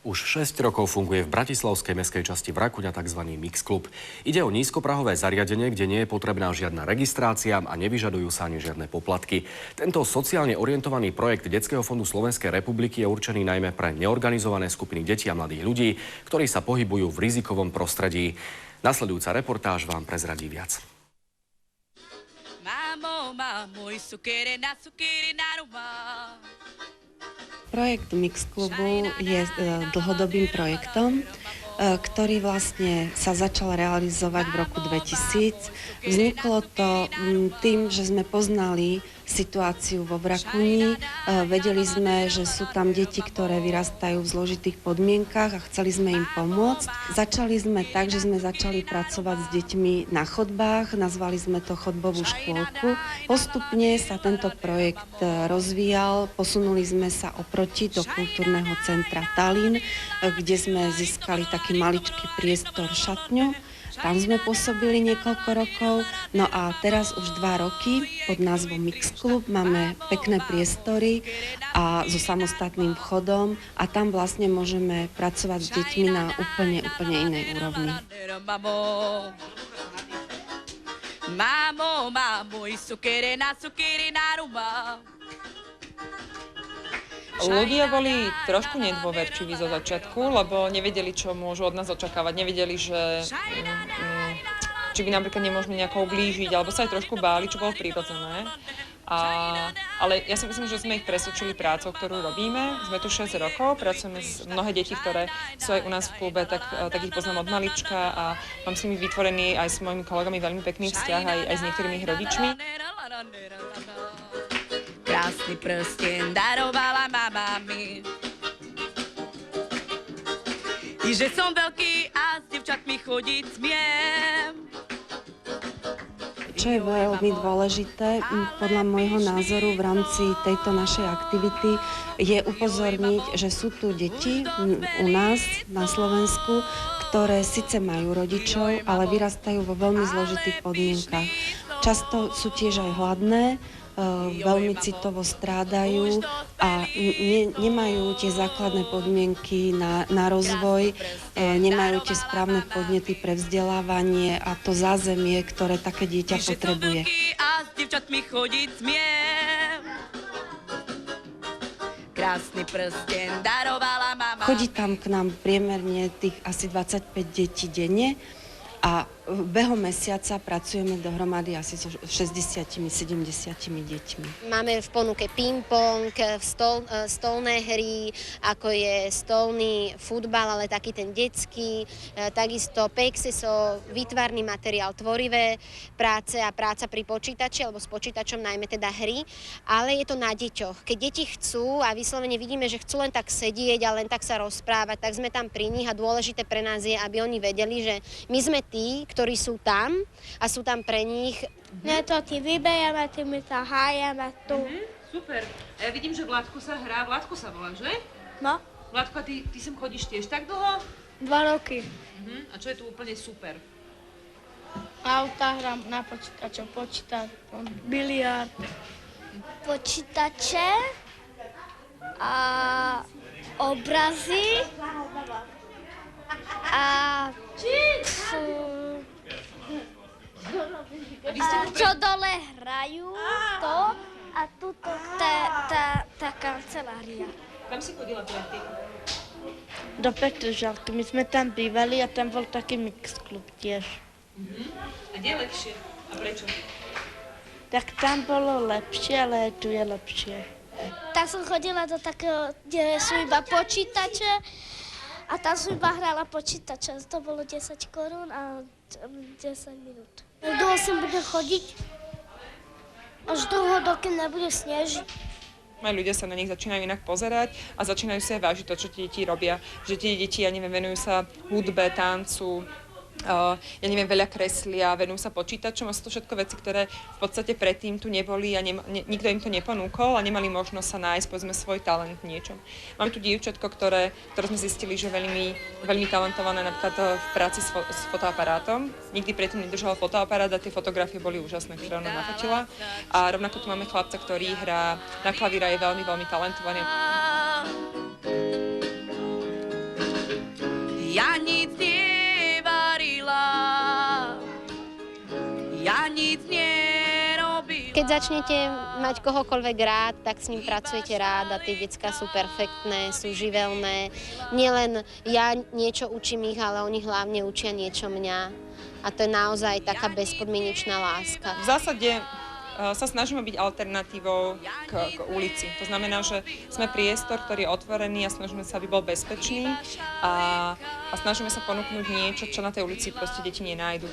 Už 6 rokov funguje v bratislavskej mestskej časti Vrakuňa tzv. Mix Club. Ide o nízkoprahové zariadenie, kde nie je potrebná žiadna registrácia a nevyžadujú sa ani žiadne poplatky. Tento sociálne orientovaný projekt Detského fondu Slovenskej republiky je určený najmä pre neorganizované skupiny detí a mladých ľudí, ktorí sa pohybujú v rizikovom prostredí. Nasledujúca reportáž vám prezradí viac. Projekt Mix Clubu je dlhodobým projektom, ktorý vlastne sa začal realizovať v roku 2000. Vzniklo to tým, že sme poznali situáciu vo Vrakuni. Vedeli sme, že sú tam deti, ktoré vyrastajú v zložitých podmienkach a chceli sme im pomôcť. Začali sme tak, že sme začali pracovať s deťmi na chodbách, nazvali sme to chodbovú škôlku. Postupne sa tento projekt rozvíjal, posunuli sme sa oproti do kultúrneho centra Tallinn, kde sme získali taký maličký priestor šatňu. Tam sme pôsobili niekoľko rokov, no a teraz už 2 roky pod názvom Mix Club máme pekné priestory a so samostatným vchodom a tam vlastne môžeme pracovať s deťmi na úplne inej úrovni. Ľudia boli trošku nedôverčiví zo začiatku, lebo nevedeli, čo môžu od nás očakávať. Nevedeli, že či by napríklad nemôžeme nejako ublížiť, alebo sa aj trošku báli, čo bolo prirodzené. Ale ja si myslím, že sme ich presvedčili prácou, ktorú robíme. Sme tu 6 rokov, pracujeme s mnohé deti, ktoré sú aj u nás v klube, tak ich poznám od malička a mám s nimi vytvorený aj s mojimi kolegami veľmi pekný vzťah, aj s niektorými ich rodičmi. Krásny prsten darovala mama mi. I že som veľký a s devčatmi chodiť smiem. Čo je veľmi dôležité, podľa môjho názoru v rámci tejto našej aktivity, je upozorniť, že sú tu deti u nás na Slovensku, ktoré síce majú rodičov, ale vyrastajú vo veľmi zložitých podmienkach. Často sú tiež aj hladné, veľmi citovo strádajú a nemajú tie základné podmienky na rozvoj, nemajú tie správne podnety pre vzdelávanie a to zázemie, ktoré také dieťa potrebuje. Chodí tam k nám priemerne tých asi 25 detí denne a behom mesiaca pracujeme dohromady asi so 60-70 deťmi. Máme v ponuke ping-pong, stolné hry, ako je stolný futbal, ale taký ten detský, takisto PEXESO, výtvarný materiál, tvorivé práce a práca pri počítači, alebo s počítačom najmä teda hry, ale je to na deťoch. Keď deti chcú a vyslovene vidíme, že chcú len tak sedieť a len tak sa rozprávať, tak sme tam pri nich a dôležité pre nás je, aby oni vedeli, že my sme tí, ktorí sú tam a sú tam pre nich. Ne, to ti vybejeme, ty mi sa hájeme tu. Super. A ja vidím, že Vládko sa hrá. Vládko sa volá, že? No. Vládko, a ty sem chodíš tiež tak dlho? 2 roky. A čo je tu úplne super? Auta hrám na počítačo, biliard. Počítače a obrazy a čo dole hrajú to a tuto tá kancelária. Kam si chodila predtým? Do Petržalky. My sme tam bývali a tam bol taký Mix Club tiež. A kde je lepšie? A prečo? Tak tam bolo lepšie, ale tu je lepšie. Tak som chodila do takého, kde sú iba počítače a tam som iba hrala počítače. To bolo 10 korún a 10 minút. Dlho sem bude chodiť, až dlho, dokým nebude snežiť. Aj ľudia sa na nich začínajú inak pozerať a začínajú si aj vážiť to, čo tie deti robia. Že tie deti, venujú sa hudbe, tancu, veľa kreslia, venujú sa počítačom a sú to všetko veci, ktoré v podstate predtým tu neboli a nikto im to neponúkol a nemali možnosť sa nájsť, povedzme, svoj talent v niečom. Máme tu dievčatko, ktoré sme zistili, že veľmi talentované napríklad v práci s fotoaparátom. Nikdy predtým nedržala fotoaparát a tie fotografie boli úžasné, ktoré ona nafotila. A rovnako tu máme chlapca, ktorý hrá na klavír a je veľmi talentovaný. keď začnete mať kohokoľvek rád, tak s ním pracujete rád a tie decká sú perfektné, sú živelné. Nielen ja niečo učím ich, ale oni hlavne učia niečo mňa. A to je naozaj taká bezpodmienečná láska. V zásade sa snažíme byť alternatívou k ulici. To znamená, že sme priestor, ktorý je otvorený a snažíme sa, aby bol bezpečný a snažíme sa ponúknuť niečo, čo na tej ulici proste deti nenájdu.